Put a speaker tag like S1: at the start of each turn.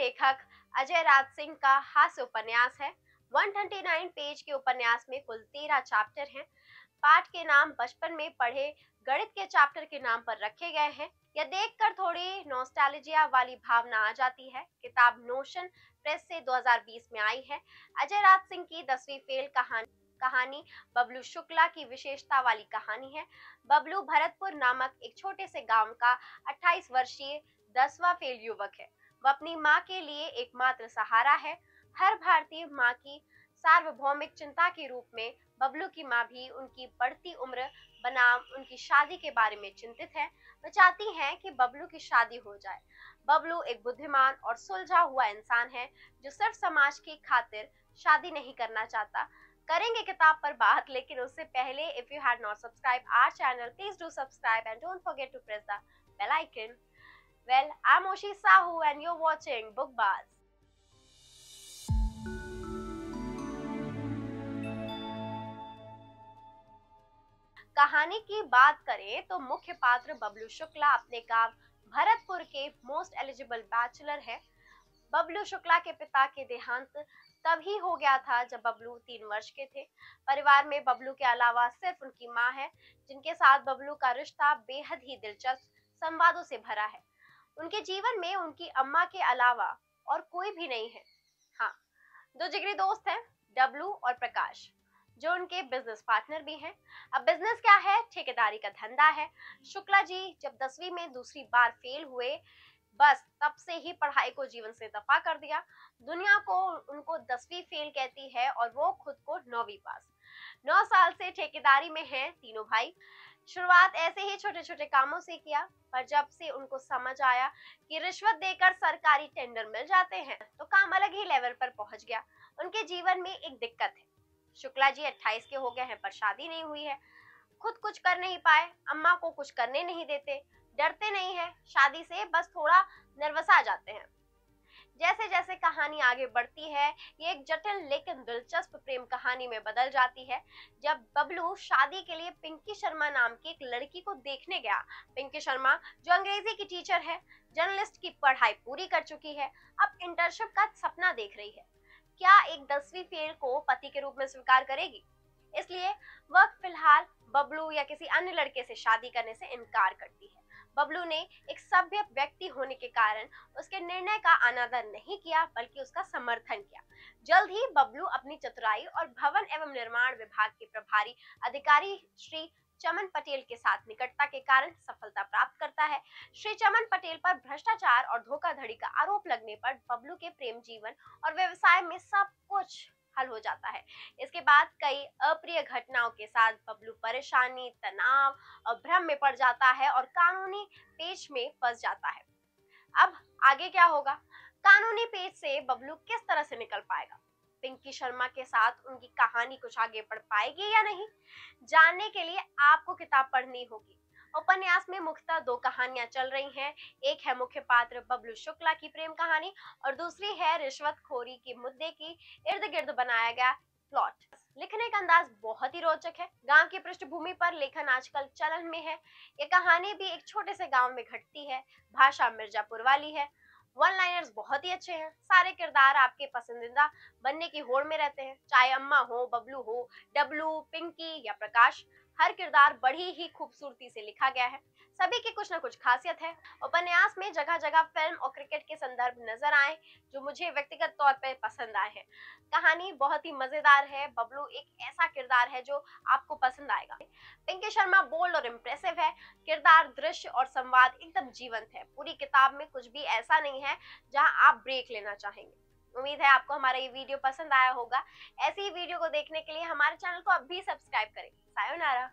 S1: लेखक अजय राज सिंह का हास्य उपन्यास है। 129 पेज के उपन्यास में कुल 13 चैप्टर हैं। पाठ के नाम बचपन में पढ़े गणित के चैप्टर के नाम पर रखे गए हैं। यह देखकर थोड़ी नॉस्टैल्जिया वाली भावना आ जाती है। किताब नोशन प्रेस से 2020 में आई है। अजय राज सिंह की 10वीं फेल कहानी बबलू शुक्ला की विशेषता वाली कहानी है। बबलू भरतपुर नामक एक छोटे से गांव का 28 वर्षीय 10वां फेल युवक है। वह अपनी माँ के लिए एकमात्र सहारा है। हर भारतीय माँ की सार्वभौमिक चिंता के रूप में बबलू की माँ भी उनकी बढ़ती उम्र बनाम उनकी शादी के बारे में चिंतित है। वह चाहती हैं कि बबलू की शादी हो जाए। बबलू एक बुद्धिमान और सुलझा हुआ इंसान है जो सिर्फ समाज की खातिर शादी नहीं करना चाहता। करेंगे किताब पर बात, लेकिन उससे पहले if you had not subscribe our channel, please do subscribe and don't forget to press the bell icon. Well, I'm Oshi Sahu and you're watching BookBuzz. कहानी की बात करें तो मुख्य पात्र बबलू शुक्ला अपने गांव भरतपुर के मोस्ट एलिजिबल बैचलर है। बबलू शुक्ला के पिता के देहांत तभी हो गया था जब बबलू 3 वर्ष के थे। परिवार में बबलू के अलावा सिर्फ उनकी माँ है, जिनके साथ बबलू का रिश्ता बेहद ही दिलचस्प संवादों से भरा है। उनके जीवन में उनकी अम्मा के अलावा और कोई भी नहीं है। हाँ, 2 जिगरी दोस्त हैं, डब्लू और प्रकाश, जो उनके बिजनेस पार्टनर भी हैं। अब बिजनेस क्या है? ठेकेदारी का धंधा है। शुक्ला जी जब 10वीं में दूसरी बार फेल हुए, बस तब से ही पढ़ाई को जीवन से दफा कर दिया। दुनिया को उनको 10वीं फेल कहती है और वो खुद को 9वीं पास। 9 साल से ठेकेदारी में हैं तीनों भाई। शुरुआत ऐसे ही छोटे छोटे कामों से किया, पर जब से उनको समझ आया कि रिश्वत देकर सरकारी टेंडर मिल जाते हैं तो काम अलग ही लेवल पर पहुंच गया। उनके जीवन में एक दिक्कत है। शुक्ला जी 28 के हो गए हैं पर शादी नहीं हुई है। खुद कुछ कर नहीं पाए, अम्मा को कुछ करने नहीं देते, डरते नहीं है शादी से, बस थोड़ा नर्वस आ जाते हैं। जैसे जैसे कहानी आगे बढ़ती है, ये एक जटिल लेकिन दिलचस्प प्रेम कहानी में बदल जाती है। जब बबलू शादी के लिए पिंकी शर्मा नाम की एक लड़की को देखने गया। पिंकी शर्मा जो अंग्रेजी की टीचर है, जर्नलिस्ट की पढ़ाई पूरी कर चुकी है, अब इंटर्नशिप का सपना देख रही है। क्या एक 10वीं फेल को पति के रूप में स्वीकार करेगी? इसलिए वह फिलहाल बबलू या किसी अन्य लड़के से शादी करने से इनकार करती है। बबलू ने एक सभ्य व्यक्ति होने के कारण उसके निर्णय का अनादर नहीं किया, बल्कि उसका समर्थन किया। जल्द ही बबलू अपनी चतुराई और भवन एवं निर्माण विभाग के प्रभारी अधिकारी श्री चमन पटेल के साथ निकटता के कारण सफलता प्राप्त करता है। श्री चमन पटेल पर भ्रष्टाचार और धोखाधड़ी का आरोप लगने पर बबलू के प्रेम जीवन और व्यवसाय में सब कुछ हल हो जाता है। इसके बाद कई अप्रिय घटनाओं के साथ बबलू परेशानी, तनाव और भ्रम में पड़ जाता है और कानूनी पेच में फंस जाता है। अब आगे क्या होगा? कानूनी पेच से बबलू किस तरह से निकल पाएगा? पिंकी शर्मा के साथ उनकी कहानी कुछ आगे बढ़ पाएगी या नहीं? जानने के लिए आपको किताब पढ़नी होगी। उपन्यास में मुख्यतः 2 कहानियां चल रही हैं। एक है मुख्य पात्र बबलू शुक्ला की प्रेम कहानी और दूसरी है रिश्वतखोरी के मुद्दे की इर्द गिर्द बनाया गया प्लॉट। लिखने का अंदाज बहुत ही रोचक है। गांव की पृष्ठभूमि पर लेखन आजकल चलन में है। ये कहानी भी एक छोटे से गांव में घटती है। भाषा मिर्जापुर वाली है। वन लाइनर्स बहुत ही अच्छे हैं। सारे किरदार आपके पसंदीदा बनने की होड़ में रहते हैं, चाहे अम्मा हो, बबलू हो, डब्लू, पिंकी या प्रकाश। हर किरदार बड़ी ही खूबसूरती से लिखा गया है। सभी की कुछ न कुछ खासियत है। उपन्यास में जगह जगह फिल्म और क्रिकेट के संदर्भ नजर आए, जो मुझे व्यक्तिगत तौर पर पसंद आए हैं। कहानी बहुत ही मजेदार है। बबलू एक ऐसा किरदार है जो आपको पसंद आएगा। पिंकी शर्मा बोल्ड और इम्प्रेसिव है। किरदार, दृश्य और संवाद एकदम जीवंत है। पूरी किताब में कुछ भी ऐसा नहीं है जहां आप ब्रेक लेना चाहेंगे। उम्मीद है आपको हमारा ये वीडियो पसंद आया होगा। ऐसी ही वीडियो को देखने के लिए हमारे चैनल को अभी सब्सक्राइब करें। सायोनारा।